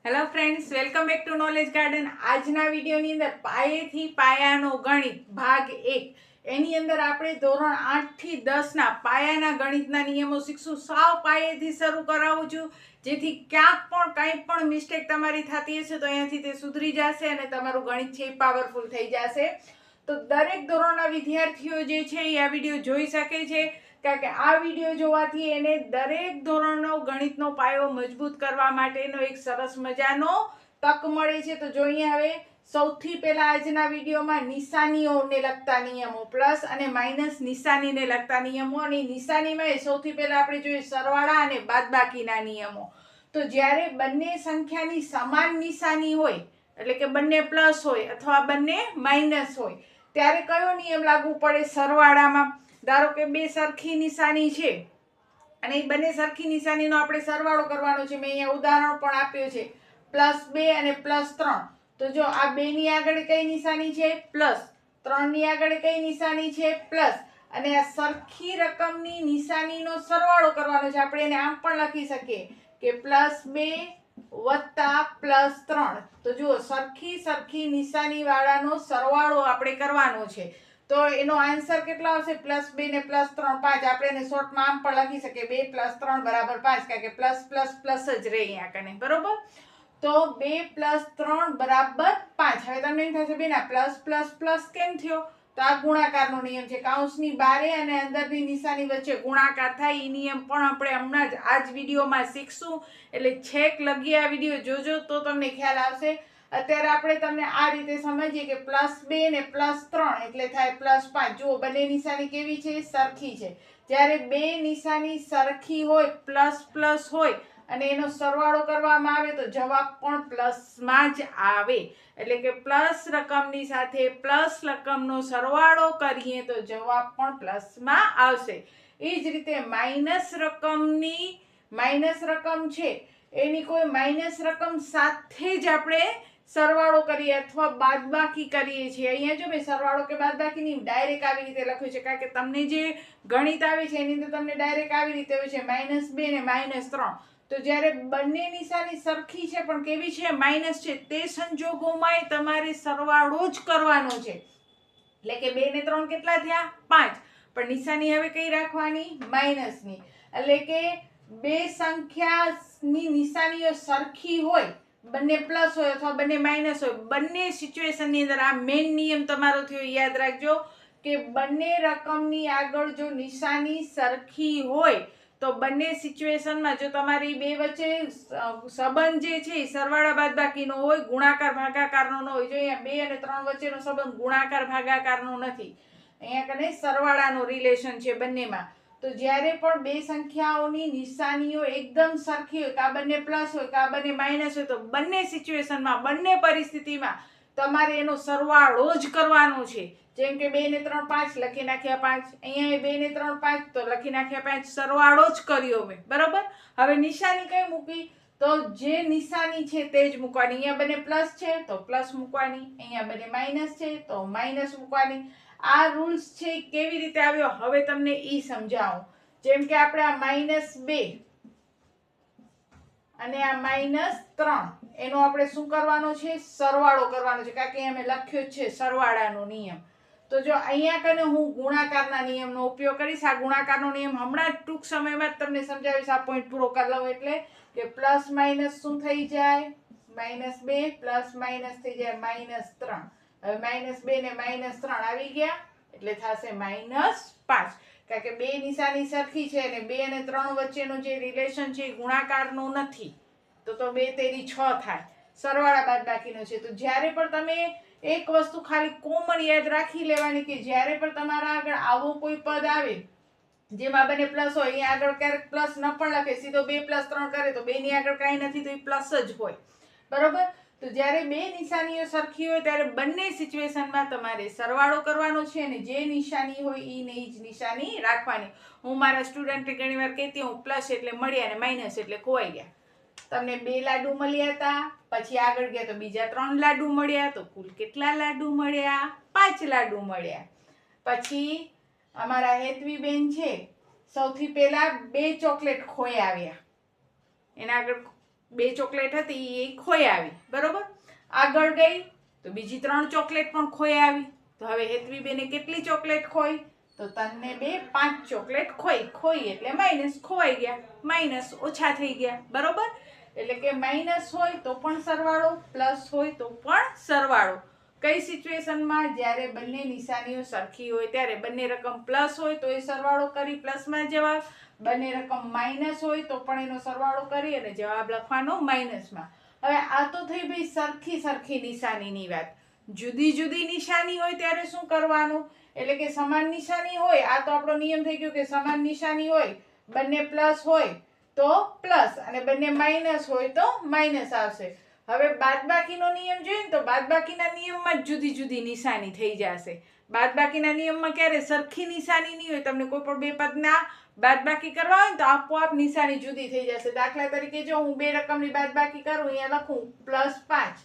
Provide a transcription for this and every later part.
Hello friends, welcome back to knowledge garden. આજના વિડીયોની અંદર પાયેથી પાયાનો ગણિત ભાગ 1 એની અંદર આપણે ધોરણ 8 થી 10 ના પાયાના ગણિતના નિયમો શીખશું. સાવ પાયેથી શરૂ કરાવું છું, જેથી ક્યાંક પણ કંઈ પણ મિસ્ટેક તમારી થતી હશે તો અહીંયાથી તે સુધરી જશે અને તમારું ગણિત છે એ પાવરફુલ થઈ જશે. તો દરેક ધોરણના વિદ્યાર્થીઓ જે છે એ આ વિડીયો જોઈ શકે છે, કારણ કે આ વિડીયો જોવાથી એને દરેક ધોરણનો ગણિતનો પાયો મજબૂત કરવા માટેનો એક સરસ મજાનો તક મળે છે. તો જોઈએ હવે સૌથી પહેલા આજના વિડીયોમાં નિશાનીઓને લગતા નિયમો, પ્લસ અને માઇનસ નિશાનીને લગતા નિયમો, અને નિશાનીમાં સૌથી પહેલા આપણે જોઈએ સરવાળા અને બાદબાકીના નિયમો. તો જ્યારે બંને સંખ્યાની સમાન નિશાની હોય, એટલે કે બંને પ્લસ હોય અથવા બંને માઇનસ હોય, ત્યારે કયો નિયમ લાગુ પડે સરવાળામાં? ધારો કે બે સરખી નિશાની છે અને એ બંને સરખી નિશાનીનો આપણે સરવાળો કરવાનો છે. મેં અહીંયા ઉદાહરણ પણ આપ્યું છે, +2 અને +3. તો જો આ 2 ની આગળ કઈ નિશાની છે? પ્લસ. 3 ની આગળ કઈ નિશાની છે? પ્લસ. અને આ સરખી રકમની નિશાનીનો સરવાળો કરવાનો છે. આપણે એને આમ પણ લખી શકીએ કે +2 વત્તા +3. તો જુઓ, સરખી નિશાની વાળાનો સરવાળો આપણે કરવાનો છે. તો એનો આન્સર કેટલો આવશે? +2 ને +3 5. આપણે એને શોર્ટમાં આમ પણ લખી શકીએ 2 + 3 = 5, કારણ કે પ્લસ પ્લસ પ્લસ જ રહે અહીંયા કને, બરોબર? તો 2 + 3 = 5. હવે તમને એમ થશે બેન આ પ્લસ પ્લસ પ્લસ કેમ થયો? તો આ ગુણાકારનો નિયમ છે. કૌંસની બારે અને અંદરની નિશાની વચ્ચે ગુણાકાર થાય એ નિયમ પણ આપણે હમણાં જ આ જ વિડીયોમાં શીખશું. એટલે છેક લગી આ વિડીયો જોજો તો તમને ખ્યાલ આવશે. અત્યારે આપણે તમને આ રીતે સમજીએ કે +2 ને +3 એટલે થાય +5. જુઓ, બંને નિશાની કેવી છે? સરખી છે. જ્યારે બે નિશાની સરખી હોય, પ્લસ પ્લસ હોય અને એનો સરવાળો કરવામાં આવે તો જવાબ પણ પ્લસમાં જ આવે. એટલે કે પ્લસ રકમની સાથે પ્લસ રકમનો સરવાળો કરીએ તો જવાબ પણ પ્લસમાં આવશે. એ જ રીતે માઇનસ રકમ છે એની કોઈ માઇનસ રકમ સાથે જ આપણે સરવાળો કરીએ અથવા બાદબાકી કરીએ છીએ. અહીંયા જો મેં સરવાળો કે બાદબાકી નહીં, ડાયરેક્ટ આવી રીતે લખ્યું છે, કારણ કે તમને જે ગણિત આવે છે એની અંદર તમને ડાયરેક્ટ આવી રીતે હોય છે -2 ને -3. તો જ્યારે બંને નિશાની સરખી છે પણ કેવી છે? માઇનસ છે, તે સંજોગોમાં તમારે સરવાળો જ કરવાનો છે. એટલે કે 2 ને 3 કેટલા થયા? 5. પણ નિશાની હવે કઈ રાખવાની? માઇનસની. એટલે કે બે સંખ્યાની નિશાનીઓ સરખી હોય, બંને પ્લસ હોય અથવા બંને માઇનસ હોય, બંને સિચ્યુએશનની અંદર આ મેઇન નિયમ તમારો થયો. યાદ રાખજો કે બંને રકમની આગળ જો નિશાની સરખી હોય તો બંને સિચ્યુએશનમાં જો તમારી બે વચ્ચે સંબંધ જે છે એ સરવાળા બાદબાકીનો હોય, ગુણાકાર ભાગાકારનો ન હોય. જો અહીંયા 2 અને 3 વચ્ચેનો સંબંધ ગુણાકાર ભાગાકારનો નથી, અહીંયા કને સરવાળાનો રિલેશન છે બંનેમાં. તો જ્યારે પણ બે સંખ્યાઓની નિશાનીઓ એકદમ સરખી હોય, કાં બંને પ્લસ હોય કાં બંને માઇનસ હોય, તો બંને સિચ્યુએશનમાં, બંને પરિસ્થિતિમાં તમારે એનો સરવાળો જ કરવાનો છે. જેમ કે 2 ને 3 5 લખી નાખ્યા 5, અહીંયા 2 ને 3 5 તો લખી નાખ્યા 5, સરવાળો જ કર્યો મેં, બરાબર? હવે નિશાની કઈ મૂકી? તો જે નિશાની છે તે જ મૂકવાની. અહીંયા બંને પ્લસ છે તો પ્લસ મૂકવાની, અહીંયા બંને માઇનસ છે તો માઇનસ મૂકવાની. આ રૂલ્સ છે કેવી રીતે આવ્યો હવે તમને ઈ સમજાવું. જેમ કે આપણે આ -2 અને આ -3 એનો આપણે શું કરવાનો છે? સરવાળો કરવાનો છે, કારણ કે અમે લખ્યો છે સરવાળાનો નિયમ. તો જો અહીંયા કને હું ગુણાકારના નિયમનો ઉપયોગ કરીશ. આ ગુણાકારનો નિયમ હમણાં જ ટૂંક સમયમાં જ તમને સમજાવીશ. આ પોઈન્ટ પૂરો કરી લઉં એટલે કે પ્લસ માઇનસ શું થઈ જાય? -2 પ્લસ માઇનસ થઈ જાય -3. હવે -2 ને -3 આવી ગયા એટલે થશે -5, કારણ કે બે નિશાની સરખી છે અને 2 અને 3 વચ્ચેનો જે રિલેશન છે એ ગુણાકારનો નથી. તો 2 તેરી 6 થાય, સરવાળા બાદબાકીનો છે. તો જ્યારે પણ તમે એક વસ્તુ ખાલી કોમન યાદ રાખી લેવાની કે જ્યારે પણ તમારા આગળ આવો કોઈ પદ આવે જેમાં બંને પ્લસ હોય, અહીંયા આગળ ક્યારેક પ્લસ ન પણ લખે, સીધો 2 + 3 કરે તો 2 ની આગળ કાંઈ નથી તો એ પ્લસ જ હોય, બરોબર? તો જ્યારે બે નિશાનીઓ સરખી હોય ત્યારે બંને સિચ્યુએશનમાં તમારે સરવાળો કરવાનો છે અને જે નિશાની હોય એને જ નિશાની રાખવાની. હું મારા સ્ટુડન્ટને ઘણી વાર કહેતી હું પ્લસ એટલે મળ્યા અને માઇનસ એટલે ખોવાઈ ગયા. તમને 2 લાડુ મળ્યા હતા, પછી આગળ ગયા તો બીજા 3 લાડુ મળ્યા, તો કુલ કેટલા લાડુ મળ્યા? 5 લાડુ મળ્યા. પછી અમારા હેતવીબેન છે, સૌથી પહેલા 2 ચોકલેટ ખોઈ આવ્યા, એના આગળ 2 ચોકલેટ હતી એ ખોઈ આવી, બરોબર. આગળ ગઈ તો બીજી 3 ચોકલેટ પણ ખોઈ આવી. તો હવે હેતવીબેને કેટલી ચોકલેટ ખોઈ? તો 3 ને 2 5 ચોકલેટ ખોઈ એટલે માઇનસ, ખોવાઈ ગયા, માઇનસ ઓછા થઈ ગયા, બરોબર. એટલે કે માઇનસ હોય તો પણ સરવાળો, પ્લસ હોય તો પણ સરવાળો. કઈ સિચ્યુએશનમાં? જ્યારે બંને નિશાનીઓ સરખી હોય ત્યારે. બંને રકમ પ્લસ હોય તો એ સરવાળો કરી પ્લસમાં જવાબ, બંને રકમ માઇનસ હોય તો પણ એનો સરવાળો કરી અને જવાબ લખવાનો માઇનસમાં. હવે આ તો થઈ ભાઈ સરખી નિશાનીની વાત. જુદી જુદી નિશાની હોય ત્યારે શું કરવાનું? એટલે કે સમાન નિશાની હોય, આ તો આપણો નિયમ થઈ ગયો કે સમાન નિશાની હોય, બંને પ્લસ હોય તો પ્લસ અને બંને માઇનસ હોય તો માઇનસ આવશે. હવે બાદબાકીનો નિયમ જોઈએ ને તો બાદબાકીના નિયમમાં જ જુદી જુદી નિશાની થઈ જશે. બાદબાકીના નિયમમાં ક્યારે સરખી નિશાની નહીં હોય. તમને કોઈ પણ બે પદના બાદબાકી કરવા હોય ને તો આપોઆપ નિશાની જુદી થઈ જશે. દાખલા તરીકે જો હું 2 રકમની બાદબાકી કરું, અહીંયા લખું +5.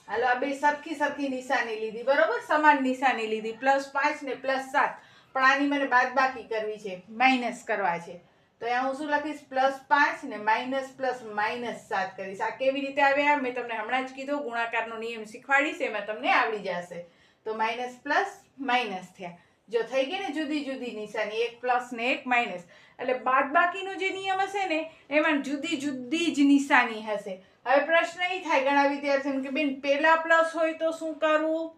હાલો, આ બે સરખી નિશાની લીધી, બરોબર, સમાન નિશાની લીધી, +5 ને +7. પણ આની મને બાદબાકી કરવી છે, માઇનસ કરવા છે. તો અહીંયા હું શું લખીશ? +5 ને -+-7 કરીશ. આ કેવી રીતે આવ્યા મેં તમને હમણાં જ કીધું, ગુણાકારનો નિયમ શીખવાડીશ, એમાં તમને આવડી જશે. તો માઇનસ પ્લસ માઇનસ થયા. જો થઈ ગઈ ને જુદી જુદી નિશાની, એક પ્લસ ને એક માઇનસ. એટલે બાદબાકીનો જે નિયમ હશે ને એમાં જુદી જુદી જ નિશાની હશે. હવે પ્રશ્ન એ થાય ઘણા વિદ્યાર્થીઓને કે બેન પહેલા પ્લસ હોય તો શું કરવું,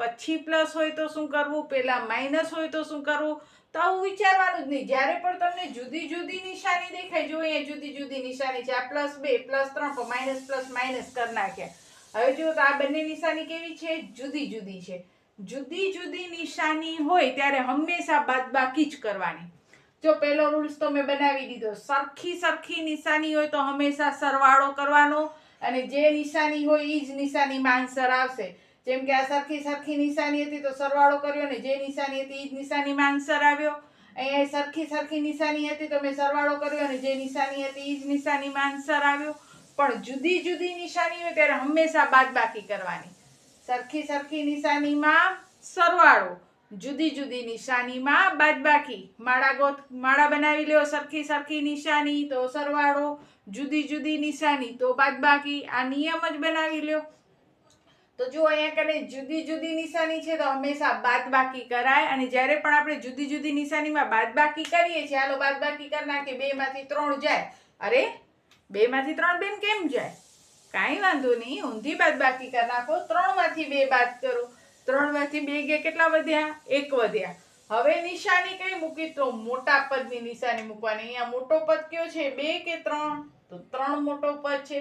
પછી પ્લસ હોય તો શું કરવું, પહેલા માઇનસ હોય તો શું કરવું? તો આવું વિચારવાનું જ નહીં. જ્યારે પણ તમને જુદી જુદી નિશાની દેખાય, જો અહીંયા જુદી જુદી નિશાની છે, આ +2 +3 તો માઇનસ પ્લસ માઇનસ કરી નાખ્યા. હવે જુઓ તો આ બંને નિશાની કેવી છે? જુદી જુદી છે. જુદી જુદી નિશાની હોય ત્યારે હંમેશા બાદબાકી જ કરવાની. જો પહેલો રૂલ્સ તો મેં બનાવી દીધો, સરખી નિશાની હોય તો હંમેશા સરવાળો કરવાનો અને જે નિશાની હોય એ જ નિશાનીમાં આન્સર આવશે. જેમ કે આ સરખી નિશાની હતી તો સરવાળો કર્યો ને જે નિશાની હતી એ જ નિશાનીમાં આન્સર આવ્યો. અહીંયા સરખી નિશાની હતી તો મેં સરવાળો કર્યો અને જે નિશાની હતી એ જ નિશાનીમાં આન્સર આવ્યો. પણ જુદી જુદી નિશાની હોય ત્યારે હંમેશા બાદબાકી કરવાની. સરખી નિશાનીમાં સરવાળો, જુદી જુદી નિશાનીમાં બાદબાકી. માળા બનાવી લ્યો, સરખી નિશાની તો સરવાળો, જુદી જુદી નિશાની તો બાદબાકી. આ નિયમ જ બનાવી લ્યો. તો જો અહીંયા કને જુદી જુદી નિશાની છે તો હંમેશા બાદબાકી કરાય. અને જ્યારે પણ આપણે જુદી જુદી નિશાનીમાં બાદબાકી કરીએ છીએ, હાલો બાદબાકી કરી નાખીએ, 2 માંથી 3 જાય. અરે 2 માંથી 3 બેન કેમ જાય? કાંઈ વાંધો નહીં, ઊંધી બાદબાકી કરી નાખો. 3 માંથી 2 બાદ કરો, 3 માંથી 2 ગયા, કેટલા વધ્યા? 1 વધ્યા. હવે નિશાની કઈ મૂકી? તો મોટા પદની નિશાની મૂકવાની. અહીંયા મોટો પદ કયો છે? 2 કે 3? તો 3 મોટો પદ છે.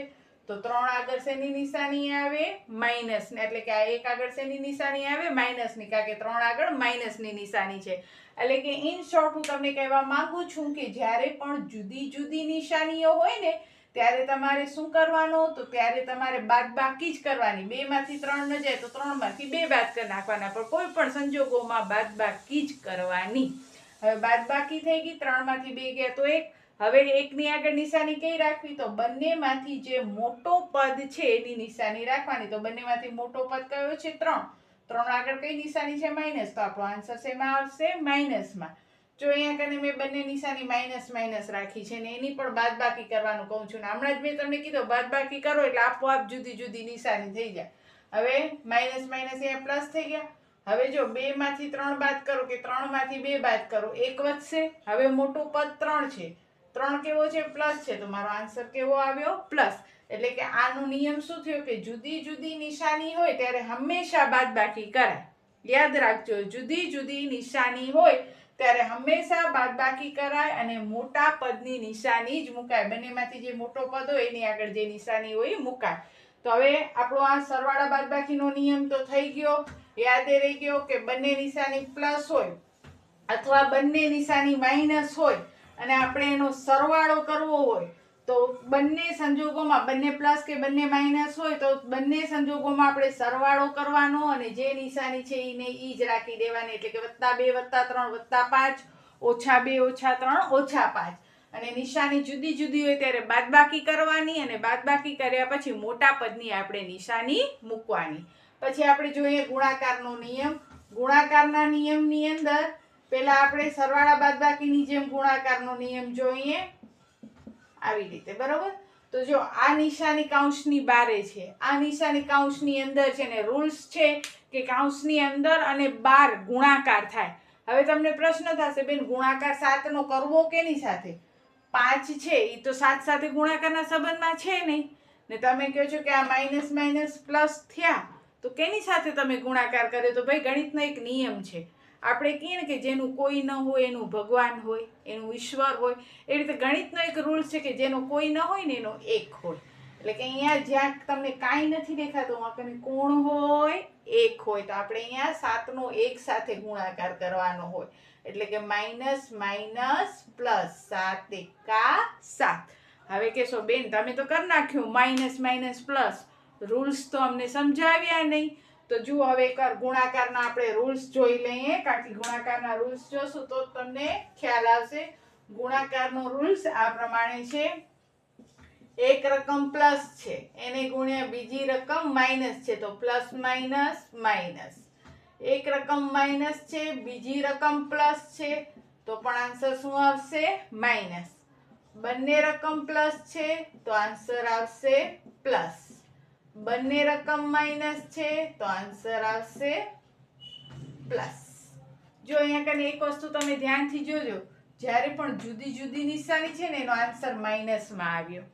તો 3 આગળ શેની નિશાની આવે? માઇનસ ને. એટલે કે આ 1 આગળ શેની નિશાની આવે? માઇનસ ની, કારણ કે 3 આગળ માઇનસ ની નિશાની છે. એટલે કે ઇન શોર્ટ હું તમને કહેવા માંગુ છું કે જ્યારે પણ જુદી જુદી નિશાનીઓ હોય ને ત્યારે તમારે શું કરવાનું? તો ત્યારે તમારે બાદબાકી જ કરવાની. 2 માંથી 3 ન જાય તો 3 માંથી 2 બાદ કરી નાખવાના, પણ કોઈ પણ સંજોગોમાં બાદબાકી જ કરવાની. હવે બાદબાકી થઈ ગઈ, 3 માંથી 2 ગયા તો 1. હવે 1 ની આગળ નિશાની કઈ રાખવી? તો બંનેમાંથી જે મોટો પદ છે એની નિશાની રાખવાની. તો બંનેમાંથી મોટો પદ કયો છે? 3. 3 આગળ કઈ નિશાની છે? માઇનસ. તો આપણો આન્સર શેમાં આવશે? માઇનસમાં. જો અહીંયા કને મેં બંને નિશાની માઇનસ રાખી છે ને એની પણ બાદબાકી કરવાનું કહું છું ને હમણાં જ મેં તમને કીધું બાદબાકી કરો એટલે આપોઆપ જુદી જુદી નિશાની થઈ જાય. હવે માઇનસ અહીંયા પ્લસ થઈ ગયા. હવે જો 2 માંથી 3 બાદ કરો કે 3 માંથી 2 બાદ કરો, 1 વધશે. હવે મોટું પદ 3 છે, 3 કેવો છે? પ્લસ છે. તો મારો આન્સર કેવો આવ્યો? પ્લસ. એટલે કે આનો નિયમ શું થયો કે જુદી જુદી નિશાની હોય ત્યારે હંમેશા બાદબાકી કરાય. યાદ રાખજો, જુદી જુદી નિશાની હોય ત્યારે હંમેશા બાદબાકી કરાય અને મોટા પદની નિશાની જ મુકાય. બંનેમાંથી જે મોટો પદ હોય એની આગળ જે નિશાની હોય એ મુકાય. તો હવે આપણો આ સરવાળા બાદબાકીનો નિયમ તો થઈ ગયો. યાદ રહી ગયો કે બંને નિશાની પ્લસ હોય અથવા બંને નિશાની માઇનસ હોય અને આપણે એનો સરવાળો કરવો હોય તો બંને સંજોગોમાં, બંને પ્લસ કે બંને માઇનસ હોય તો બંને સંજોગોમાં આપણે સરવાળો કરવાનો અને જે નિશાની છે એને ઈ જ રાખી દેવાની. એટલે કે +2 +3 +5, -2 -3 -5. અને નિશાની જુદી જુદી હોય ત્યારે બાદબાકી કરવાની અને બાદબાકી કર્યા પછી મોટા પદની આપણે નિશાની મૂકવાની. પછી આપણે જોઈએ ગુણાકારનો નિયમ. ગુણાકારના નિયમની અંદર પહેલા આપણે સરવાળા બાદબાકીની જેમ ગુણાકારનો નિયમ જોઈએ આવી રીતે, બરોબર. તો જો આ નિશાની કૌંસની બારે છે, આ નિશાની કૌંસની અંદર છે ને રૂલ્સ છે કે કૌંસની અંદર અને બહાર ગુણાકાર થાય. હવે તમને પ્રશ્ન થશે બેન ગુણાકાર 7 નો કરવો કેની સાથે? 5 છે એ તો 7 સાથે ગુણાકારના સંબંધમાં છે નહીં ને તમે કહો છો કે આ માઇનસ માઇનસ પ્લસ થયા તો કેની સાથે તમે ગુણાકાર કર્યો? તો ભાઈ ગણિતનો એક નિયમ છે, આપણે કહીએ ને કે જેનું કોઈ ન હોય એનું ભગવાન હોય, એનું ઈશ્વર હોય, એ રીતે ગણિતનો એક રૂલ છે કે જેનો કોઈ ન હોય ને એનો એક હોય. એટલે કે અહીંયા જ્યાં તમને કાંઈ નથી દેખાતું આપણે કોણ હોય? એક હોય. તો આપણે અહીંયા 7 નો એક સાથે ગુણાકાર કરવાનો હોય એટલે કે માઇનસ માઇનસ પ્લસ 7 એકા 7. હવે કહેશો બેન તમે તો કરી નાખ્યું માઇનસ માઇનસ પ્લસ, રૂલ્સ તો અમને સમજાવ્યા નહીં. તો જુઓ હવે એકવાર ગુણાકારના આપણે રૂલ્સ જોઈ લઈએ, કારણ કે ગુણાકારના રૂલ્સ જોશું તો તમને ખ્યાલ આવશે. ગુણાકારનો રૂલ્સ આ પ્રમાણે છે, એક રકમ પ્લસ છે એને ગુણ્યા બીજી રકમ માઇનસ છે તો પ્લસ માઇનસ માઇનસ. એક રકમ માઇનસ છે બીજી રકમ પ્લસ છે તો પણ આન્સર શું આવશે? માઇનસ. બંને રકમ પ્લસ છે તો આન્સર આવશે પ્લસ. બંને રકમ માઇનસ છે તો આન્સર આવશે પ્લસ. જો અહીંયા કને એક વસ્તુ તમે ધ્યાનથી જોજો, જ્યારે પણ જુદી જુદી નિશાની છે ને એનો આન્સર માઇનસમાં આવ્યો.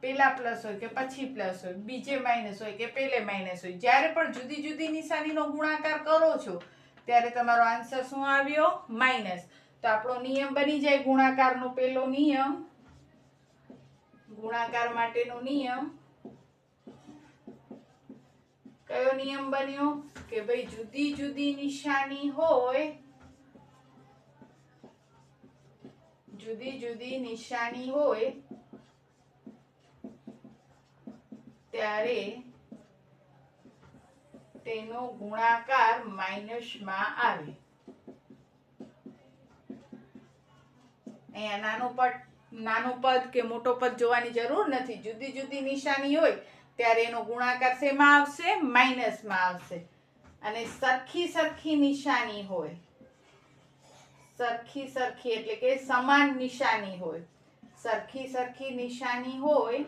પેલા પ્લસ હોય કે પછી પ્લસ હોય, બીજે માઇનસ હોય કે પેલે માઇનસ હોય, જ્યારે પણ જુદી જુદી નિશાનીનો ગુણાકાર કરો છો ત્યારે તમારો આન્સર શું આવ્યો? માઇનસ. તો આપણો નિયમ બની જાય ગુણાકારનો પેલો નિયમ, ગુણાકાર માટેનો નિયમ કયો નિયમ બન્યો? કે ભાઈ જુદી જુદી નિશાની હોય, જુદી જુદી નિશાની હોય ત્યારે તેનો ગુણાકાર માઇનસમાં આવે. અહીંયા નાનું પદ કે મોટો પદ જોવાની જરૂર નથી. જુદી જુદી નિશાની હોય ત્યારે એનો ગુણાકાર શેમાં આવશે? માઇનસમાં આવશે. અને સરખી સરખી નિશાની હોય, સરખી સરખી એટલે કે સમાન નિશાની હોય, સરખી સરખી નિશાની હોય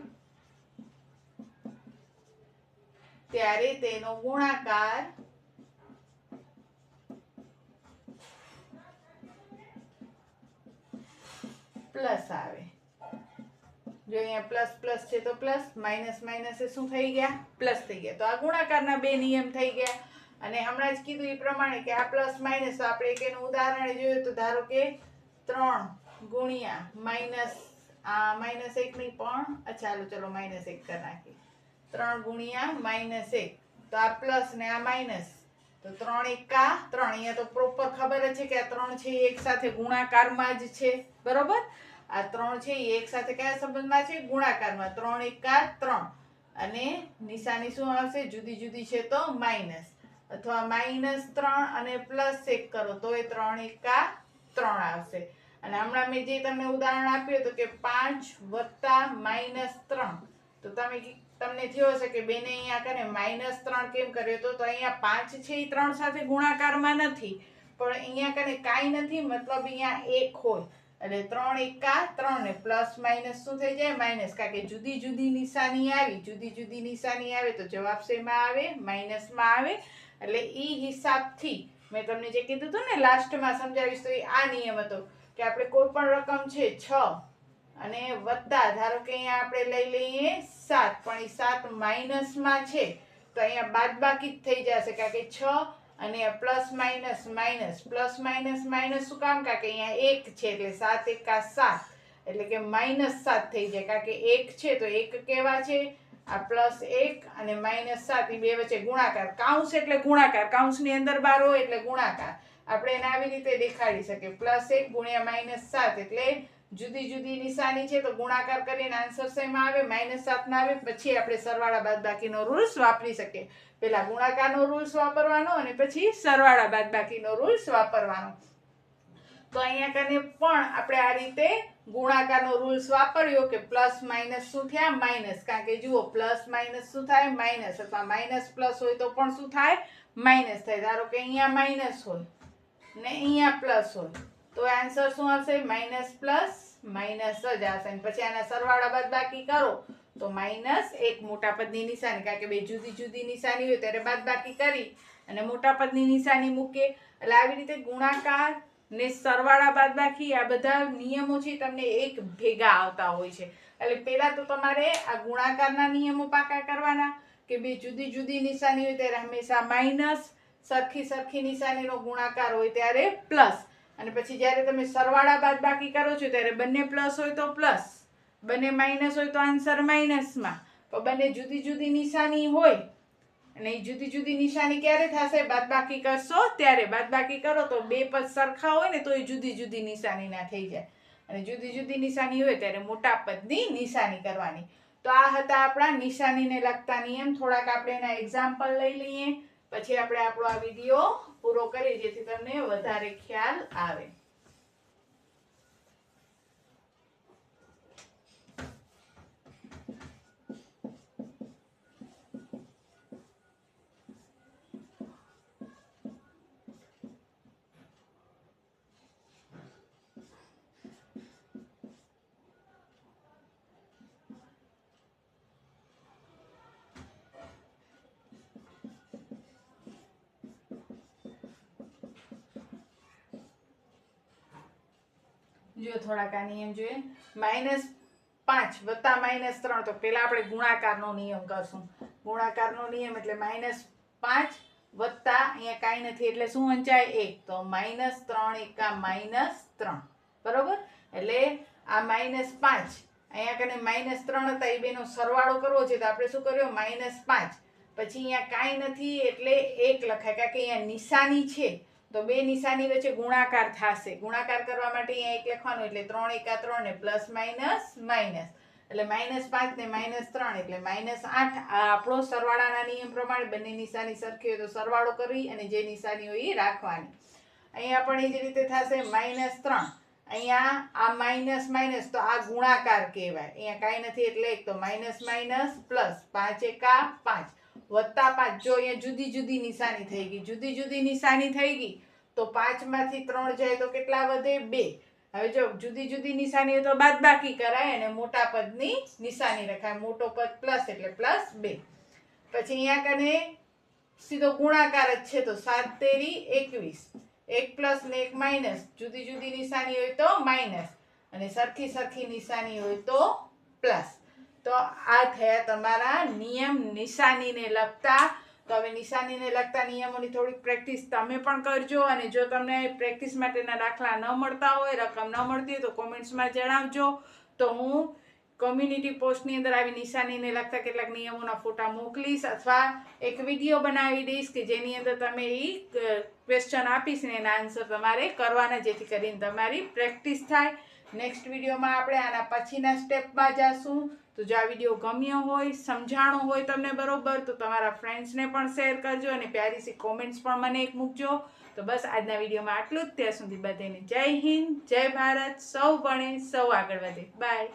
ત્યારે તેનો ગુણાકાર પ્લસ આવે. જો અહીંયા પ્લસ પ્લસ છે તો પ્લસ, માઇનસ માઇનસ એ શું થઈ ગયા? પ્લસ થઈ ગયા. તો આ ગુણાકારના બે નિયમ થઈ ગયા. અને હમણાં જ કીધું એ પ્રમાણે કે આ પ્લસ માઇનસ, તો આપણે એક એનું ઉદાહરણ જોયું તો ધારો કે 3 ગુણ્યા માઇનસ માઇનસ 1 નહીં પણ ચલો માઇનસ 1 કરી નાખીએ. 3 ગુણ્યા માઇનસ 1 તો આ પ્લસ ને આ માઇનસ તો 3 એકા 3. અહીંયા તો પ્રોપર ખબર જ છે કે આ 3 છે એ એક સાથે ગુણાકારમાં જ છે, બરોબર? આ 3 છે એ એક સાથે કયા સંબંધમાં છે? ગુણાકારમાં. 3 એકા 3 અને નિશાની શું આવશે? જુદી જુદી છે તો માઇનસ, અથવા -3 અને +1 કરો તો એ 3 એકા 3 આવશે. અને હમણાં મેં જે તમને ઉદાહરણ આપ્યું હતું કે 5 વત્તા -3, તો તમને થયો હશે કે બેને અહીંયા કને -3 કેમ કર્યો? તો અહીંયા 5 છે એ 3 સાથે ગુણાકારમાં નથી, પણ અહીંયા કને કાંઈ નથી, મતલબ અહીંયા 1 હોય એટલે 3 એકા 3 ને પ્લસ માઇનસ શું થઈ જાય? માઇનસ. કારણ કે જુદી જુદી નિશાની આવી, જુદી જુદી નિશાની આવે તો જવાબ શેમાં આવે? માઇનસમાં આવે. એટલે ઈ હિસાબથી મેં તમને જે કીધું હતું ને લાસ્ટમાં સમજાવીશ, તો આ નિયમ હતો કે આપણે કોઈ પણ રકમ છે 6 અને વત્તા ધારો કે અહીંયા આપણે લઈ લઈએ 7, પણ એ 7 માઇનસમાં છે તો અહીંયા બાદબાકી જ થઈ જશે, કારણ કે 6 અને plus minus minus, plus minus minus શું કામ? કારણ કે અહીંયા 1 છે એટલે 7 એકા 7 એટલે કે -7 થઈ જાય, કારણ કે 1 છે તો 1 કેવા છે? આ +1 અને -7 એ બે વચ્ચે ગુણાકાર. કાઉન્સ એટલે ગુણાકાર, કાઉન્સની અંદર બાર હોય એટલે ગુણાકાર. આપણે એને આવી રીતે દેખાડી શકીએ, +1 ગુણ્યા -7 એટલે જુદી જુદી નિશાની છે તો ગુણાકાર કરીને આન્સર શેમાં આવે? -7 માં આવે. પછી આપણે સરવાળા બાદબાકીનો રૂલ્સ વાપરી શકીએ. પહેલા ગુણાકારનો રૂલ્સ વાપરવાનો અને પછી સરવાળા બાદબાકીનો રૂલ્સ વાપરવાનો. તો અહીંયા કને પણ આપણે આ રીતે ગુણાકારનો રૂલ્સ વાપર્યો કે પ્લસ માઇનસ શું થયા? માઇનસ. કારણ કે જુઓ પ્લસ માઇનસ શું થાય? માઇનસ. અથવા માઇનસ પ્લસ હોય તો પણ શું થાય? માઇનસ થાય. ધારો કે અહીંયા માઇનસ હોય ને અહીંયા પ્લસ હોય તો આન્સર શું આવશે? માઇનસ પ્લસ માઇનસ જ આવશે અને પછી આના સરવાળા બાદબાકી કરો તો -1 મોટા પદની નિશાની, કારણ કે બે જુદી જુદી નિશાની હોય ત્યારે બાદબાકી કરી અને મોટા પદની નિશાની મૂકે. એટલે આવી રીતે ગુણાકાર ને સરવાળા બાદબાકી આ બધા નિયમો છે તમને એક ભેગા આવતા હોય છે. એટલે પહેલા તો તમારે આ ગુણાકારના નિયમો પાકા કરવાના કે બે જુદી જુદી નિશાની હોય ત્યારે હંમેશા માઇનસ, સરખી નિશાનીનો ગુણાકાર હોય ત્યારે પ્લસ, અને પછી જ્યારે તમે સરવાળા બાદબાકી કરો છો ત્યારે બંને પ્લસ હોય તો પ્લસ, બંને માઇનસ હોય તો આન્સર માઇનસમાં. તો બંને જુદી જુદી નિશાની હોય અને એ જુદી જુદી નિશાની ક્યારે થશે? બાદબાકી કરશો ત્યારે. બાદબાકી કરો તો બે પદ સરખા હોય ને તો એ જુદી જુદી નિશાનીના થઈ જાય, અને જુદી જુદી નિશાની હોય ત્યારે મોટા પદની નિશાની કરવાની. તો આ હતા આપણા નિશાનીને લગતા નિયમ. થોડાક આપણે એના એક્ઝામ્પલ લઈ લઈએ, પછી આપણે આપણો આ વિડીયો પૂરો કરીએ જેથી તમને વધારે ખ્યાલ આવે. જો થોડાક આ નિયમ જોઈએ. -5 વત્તા -3, તો પેલા આપણે ગુણાકારનો નિયમ કરશું. ગુણાકારનો નિયમ એટલે -5 વત્તા, અહીંયા કાંઈ નથી એટલે શું વંચાય? 1. તો -3 એકા -3, બરોબર. એટલે આ -5 અહીંયા કને -3 હતા એ બેનો સરવાળો કરવો છે તો આપણે શું કર્યો? -5. પછી અહીંયા કાંઈ નથી એટલે 1 લખાય, કારણ કે અહીંયા નિશાની છે તો બે નિશાની વચ્ચે ગુણાકાર થશે. ગુણાકાર કરવા માટે અહીંયા 1 લખવાનું એટલે 3 એકા 3 ને પ્લસ માઇનસ માઇનસ, એટલે -5 ને -3 એટલે -8. આ આપણો સરવાળાના નિયમ પ્રમાણે બંને નિશાની સરખી હોય તો સરવાળો કરી અને જે નિશાની હોય એ રાખવાની. અહીંયા પણ એ જ રીતે થશે -3. અહીંયા આ માઇનસ માઇનસ તો આ ગુણાકાર કહેવાય. અહીંયા કાંઈ નથી એટલે 1, તો માઇનસ માઇનસ પ્લસ 5 એકા 5 વત્તા 5. જો અહીંયા જુદી જુદી નિશાની થઈ ગઈ, જુદી જુદી નિશાની થઈ ગઈ તો 5 માંથી 3 જાય તો કેટલા વધે? 2. હવે જો જુદી જુદી નિશાની હોય તો બાદબાકી કરાય અને મોટા પદની નિશાની રખાય. મોટો પદ પ્લસ એટલે +2. પછી અહીંયા કને સીધો ગુણાકાર જ છે તો 7 તેરી 21. 1 પ્લસ ને 1 માઇનસ, જુદી જુદી નિશાની હોય તો માઇનસ અને સરખી નિશાની હોય તો પ્લસ. તો આ થયા તમારા નિયમ નિશાનીને લગતા. તો હવે નિશાનીને લગતા નિયમોની થોડીક પ્રેક્ટિસ તમે પણ કરજો, અને જો તમને પ્રેક્ટિસ માટેના દાખલા ન મળતા હોય, રકમ ન મળતી હોય તો કોમેન્ટ્સમાં જણાવજો. તો હું કોમ્યુનિટી પોસ્ટની અંદર આવી નિશાનીને લગતા કેટલાક નિયમોના ફોટા મોકલીશ, અથવા એક વિડીયો બનાવી દઈશ કે જેની અંદર તમે એ ક્વેશ્ચન આપીશ ને એના આન્સર તમારે કરવાના, જેથી કરીને તમારી પ્રેક્ટિસ થાય. નેક્સ્ટ વિડીયોમાં આપણે આના પછીના સ્ટેપમાં જઈશું. તો જો આ વિડીયો ગમ્યો હોય, સમજાણો હોય તમને બરોબર, તો તમારા ફ્રેન્ડ્સને પણ શેર કરજો અને પ્યારી સી કોમેન્ટ્સ પણ મને એક મૂકજો. તો બસ આજના વિડીયોમાં આટલું જ. ત્યાં સુધી બધાને જય હિન્દ, જય ભારત. સૌ ભણે સૌ આગળ વધે. બાય.